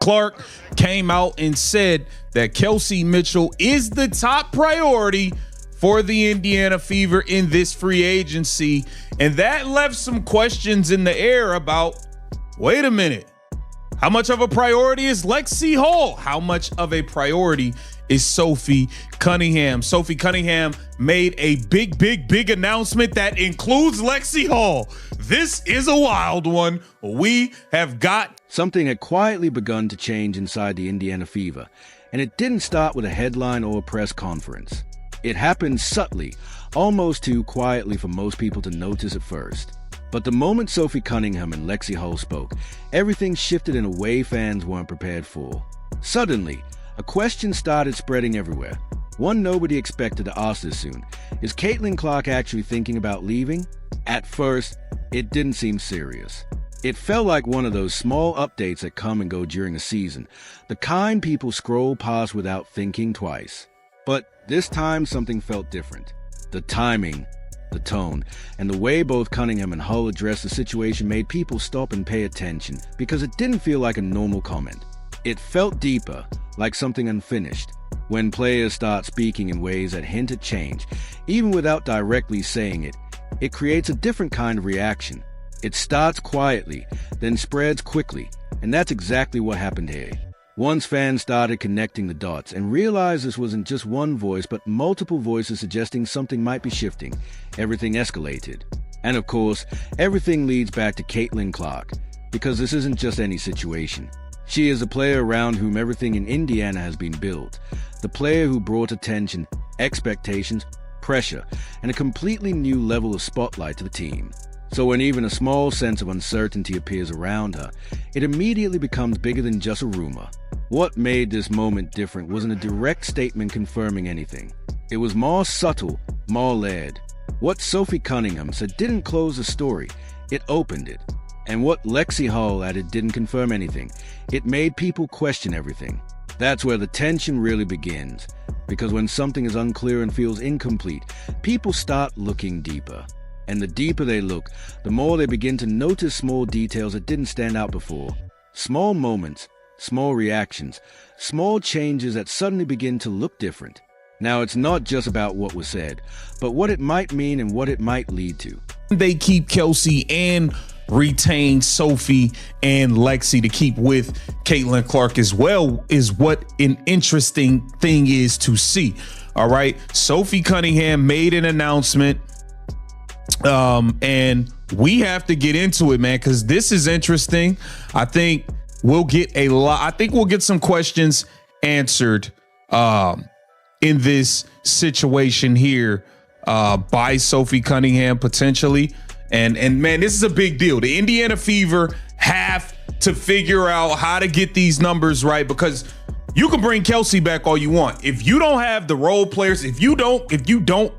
Clark came out and said that Kelsey Mitchell is the top priority for the Indiana Fever in this free agency. And that left some questions in the air about, wait a minute, how much of a priority is Lexie Hull? How much of a priority is Sophie Cunningham? Sophie Cunningham made a big announcement that includes Lexie Hull. This is a wild one. We have got something had quietly begun to change inside the Indiana Fever, and it didn't start with a headline or a press conference. It happened subtly, almost too quietly for most people to notice at first. But the moment Sophie Cunningham and Lexie Hull spoke, everything shifted in a way fans weren't prepared for. Suddenly, a question started spreading everywhere. One nobody expected to ask this soon. Is Caitlin Clark actually thinking about leaving? At first, it didn't seem serious. It felt like one of those small updates that come and go during a season, the kind people scroll past without thinking twice. But this time something felt different. The timing, the tone, and the way both Cunningham and Hull addressed the situation made people stop and pay attention because it didn't feel like a normal comment. It felt deeper, like something unfinished. When players start speaking in ways that hint at change, even without directly saying it, it creates a different kind of reaction. It starts quietly, then spreads quickly, and that's exactly what happened here. Once fans started connecting the dots and realized this wasn't just one voice but multiple voices suggesting something might be shifting, everything escalated. And of course, everything leads back to Caitlin Clark, because this isn't just any situation. She is a player around whom everything in Indiana has been built, the player who brought attention, expectations, pressure, and a completely new level of spotlight to the team. So when even a small sense of uncertainty appears around her, it immediately becomes bigger than just a rumor. What made this moment different wasn't a direct statement confirming anything. It was more subtle, more layered. What Sophie Cunningham said didn't close the story, it opened it. And what Lexie Hull added didn't confirm anything. It made people question everything. That's where the tension really begins. Because when something is unclear and feels incomplete, people start looking deeper. And the deeper they look, the more they begin to notice small details that didn't stand out before. Small moments, small reactions, small changes that suddenly begin to look different. Now, it's not just about what was said, but what it might mean and what it might lead to. They keep Kelsey and retain Sophie and Lexie to keep with Caitlin Clark as well is what an interesting thing is to see. All right. Sophie Cunningham made an announcement. And we have to get into it, man, because this is interesting. I think we'll get some questions answered in this situation here by Sophie Cunningham potentially. And man, this is a big deal. The Indiana Fever have to figure out how to get these numbers right, because you can bring Kelsey back all you want. If you don't have the role players, if you don't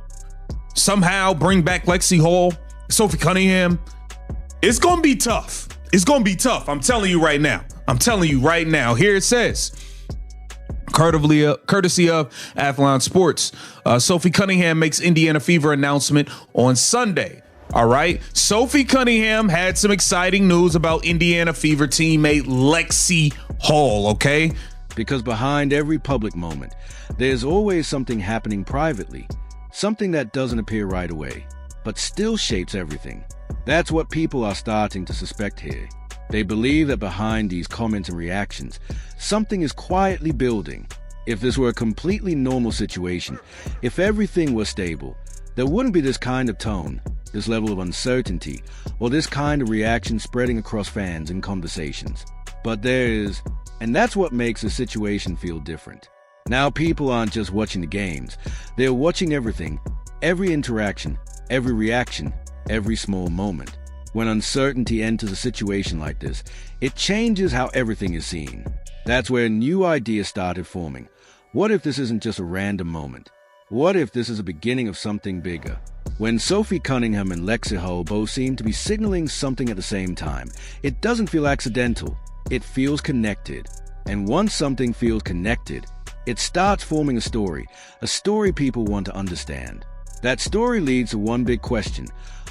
somehow bring back Lexie Hull, Sophie Cunningham, it's going to be tough. It's going to be tough. I'm telling you right now. Here it says, courtesy of Athlon Sports, Sophie Cunningham makes Indiana Fever announcement on Sunday. All right. Sophie Cunningham had some exciting news about Indiana Fever teammate Lexie Hull. Okay. Because behind every public moment, there's always something happening privately. Something that doesn't appear right away, but still shapes everything. That's what people are starting to suspect here. They believe that behind these comments and reactions, something is quietly building. If this were a completely normal situation, if everything was stable, there wouldn't be this kind of tone, this level of uncertainty, or this kind of reaction spreading across fans and conversations. But there is, and that's what makes the situation feel different. Now people aren't just watching the games, they're watching everything, every interaction, every reaction, every small moment. When uncertainty enters a situation like this, it changes how everything is seen. That's where new ideas started forming. What if this isn't just a random moment? What if this is the beginning of something bigger? When Sophie Cunningham and Lexie Hull both seem to be signaling something at the same time, it doesn't feel accidental, it feels connected. And once something feels connected, it starts forming a story people want to understand. That story leads to one big question.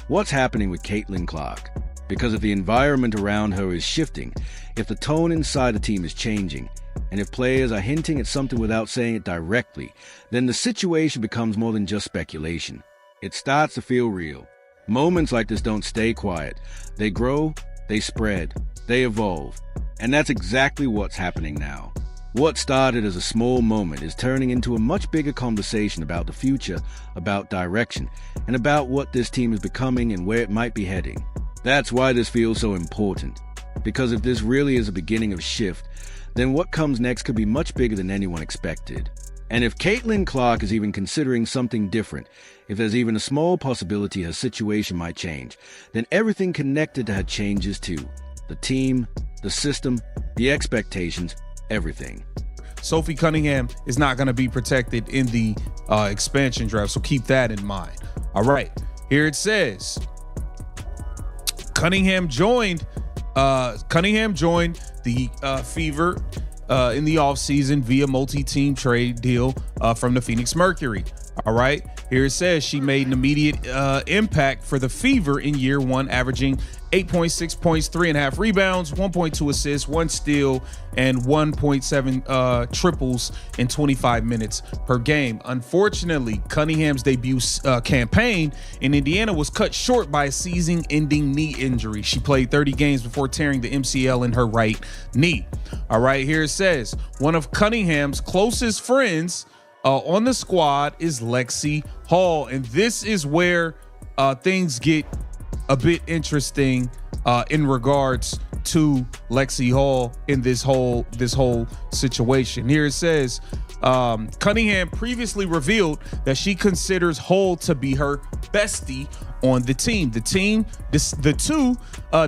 What's happening with Caitlin Clark? Because if the environment around her is shifting, if the tone inside the team is changing, and if players are hinting at something without saying it directly, then the situation becomes more than just speculation. It starts to feel real. Moments like this don't stay quiet. They grow, they spread, they evolve. And that's exactly what's happening now. What started as a small moment is turning into a much bigger conversation about the future, about direction, and about what this team is becoming and where it might be heading. That's why this feels so important. Because if this really is a beginning of shift, then what comes next could be much bigger than anyone expected. And if Caitlin Clark is even considering something different, if there's even a small possibility her situation might change, then everything connected to her changes too. The team, the system, the expectations, everything. Sophie Cunningham is not going to be protected in the expansion draft, so keep that in mind. All right, here it says Cunningham joined the Fever in the offseason via multi-team trade deal from the Phoenix Mercury. All right, here it says she made an immediate impact for the Fever in year one, averaging 8.6 points, 3.5 rebounds, 1.2 assists, 1 steal, and 1.7 triples in 25 minutes per game. Unfortunately, Cunningham's debut campaign in Indiana was cut short by a season-ending knee injury. She played 30 games before tearing the MCL in her right knee. All right, here it says, one of Cunningham's closest friends on the squad is Lexie Hull, and this is where things get a bit interesting in regards to Lexie Hull in this whole situation. Here it says Cunningham previously revealed that she considers Hull to be her bestie on the team. The two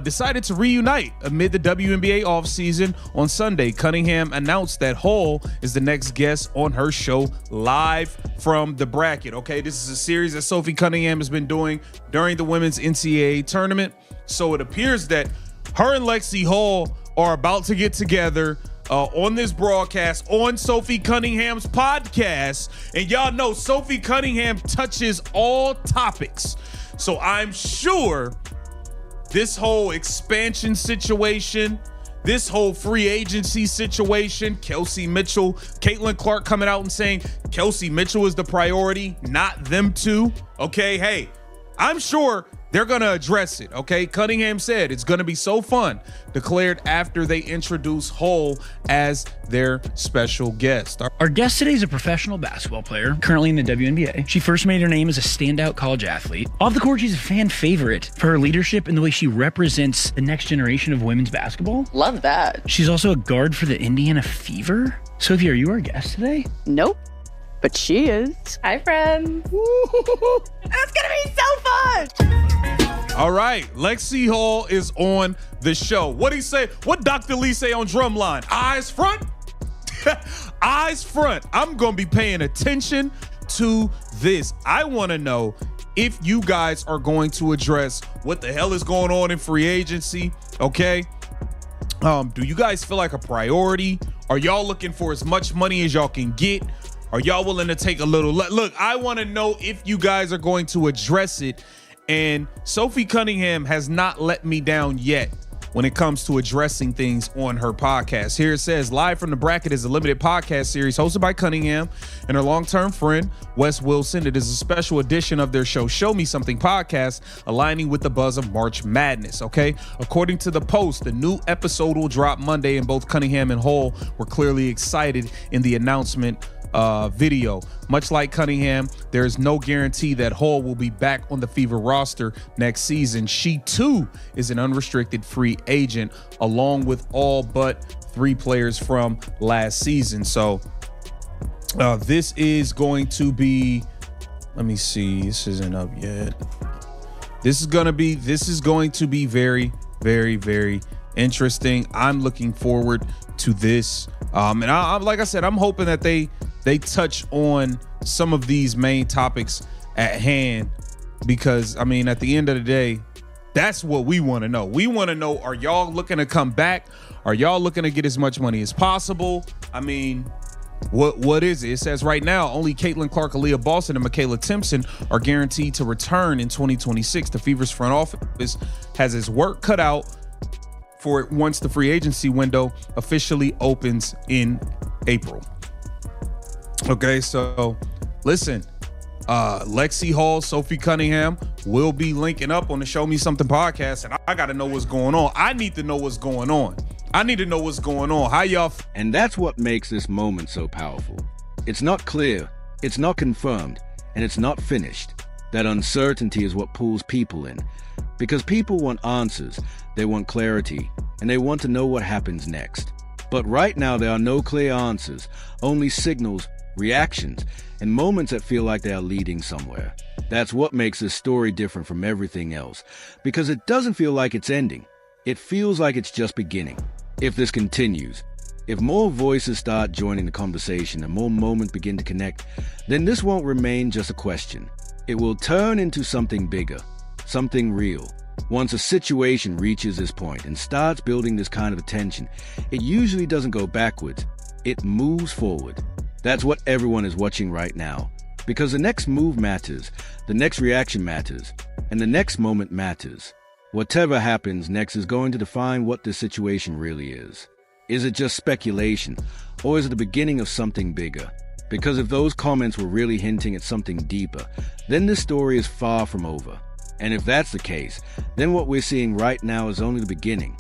decided to reunite amid the WNBA offseason on Sunday. Cunningham announced that Hull is the next guest on her show, Live from the Bracket. Okay, this is a series that Sophie Cunningham has been doing during the women's NCAA tournament. So it appears that her and Lexie Hull are about to get together on this broadcast on Sophie Cunningham's podcast. And y'all know Sophie Cunningham touches all topics. So I'm sure this whole expansion situation, this whole free agency situation, Kelsey Mitchell, Caitlin Clark coming out and saying Kelsey Mitchell is the priority, not them two. Okay, hey, I'm sure they're going to address it, okay? Cunningham said it's going to be so fun, declared after they introduce Hull as their special guest. Our guest today is a professional basketball player, currently in the WNBA. She first made her name as a standout college athlete. Off the court, she's a fan favorite for her leadership and the way she represents the next generation of women's basketball. Love that. She's also a guard for the Indiana Fever. Sophie, are you our guest today? Nope. But she is. Hi, friends. It's gonna be so fun. All right, Lexie Hull is on the show. What'd he say? What Dr. Lee say on Drumline? Eyes front? Eyes front. I'm gonna be paying attention to this. I wanna know if you guys are going to address what the hell is going on in free agency, okay? Do you guys feel like a priority? Are y'all looking for as much money as y'all can get? Are y'all willing to take a little? Look, I want to know if you guys are going to address it. And Sophie Cunningham has not let me down yet when it comes to addressing things on her podcast. Here it says, Live from the Bracket is a limited podcast series hosted by Cunningham and her longtime friend, Wes Wilson. It is a special edition of their show, Show Me Something podcast, aligning with the buzz of March Madness, okay? According to the Post, the new episode will drop Monday, and both Cunningham and Hull were clearly excited in the announcement video. Much like Cunningham, there is no guarantee that Hull will be back on the Fever roster next season. She too is an unrestricted free agent, along with all but 3 players from last season. So this is going to be, let me see, this isn't up yet. This is going to be very, very, very interesting. I'm looking forward to this. And I'm like I said, I'm hoping that they touch on some of these main topics at hand, because I mean, at the end of the day, that's what we want to know. We want to know, are y'all looking to come back? Are y'all looking to get as much money as possible? I mean, What is it? It says right now, only Caitlin Clark, Aliyah Boston, and Michaela Timpson are guaranteed to return in 2026. The Fever's front office has its work cut out for it once the free agency window officially opens in April. Okay, so listen, Lexie Hull, Sophie Cunningham will be linking up on the Show Me Something podcast, and I got to know what's going on. I need to know what's going on. I need to know what's going on. How y'all? And that's what makes this moment so powerful. It's not clear, it's not confirmed, and it's not finished. That uncertainty is what pulls people in. Because people want answers, they want clarity, and they want to know what happens next. But right now there are no clear answers, only signals, reactions, and moments that feel like they are leading somewhere. That's what makes this story different from everything else, because it doesn't feel like it's ending. It feels like it's just beginning. If this continues, if more voices start joining the conversation and more moments begin to connect, then this won't remain just a question. It will turn into something bigger, something real. Once a situation reaches this point and starts building this kind of attention, it usually doesn't go backwards, it moves forward. That's what everyone is watching right now. Because the next move matters, the next reaction matters, and the next moment matters. Whatever happens next is going to define what this situation really is. Is it just speculation, or is it the beginning of something bigger? Because if those comments were really hinting at something deeper, then this story is far from over. And if that's the case, then what we're seeing right now is only the beginning.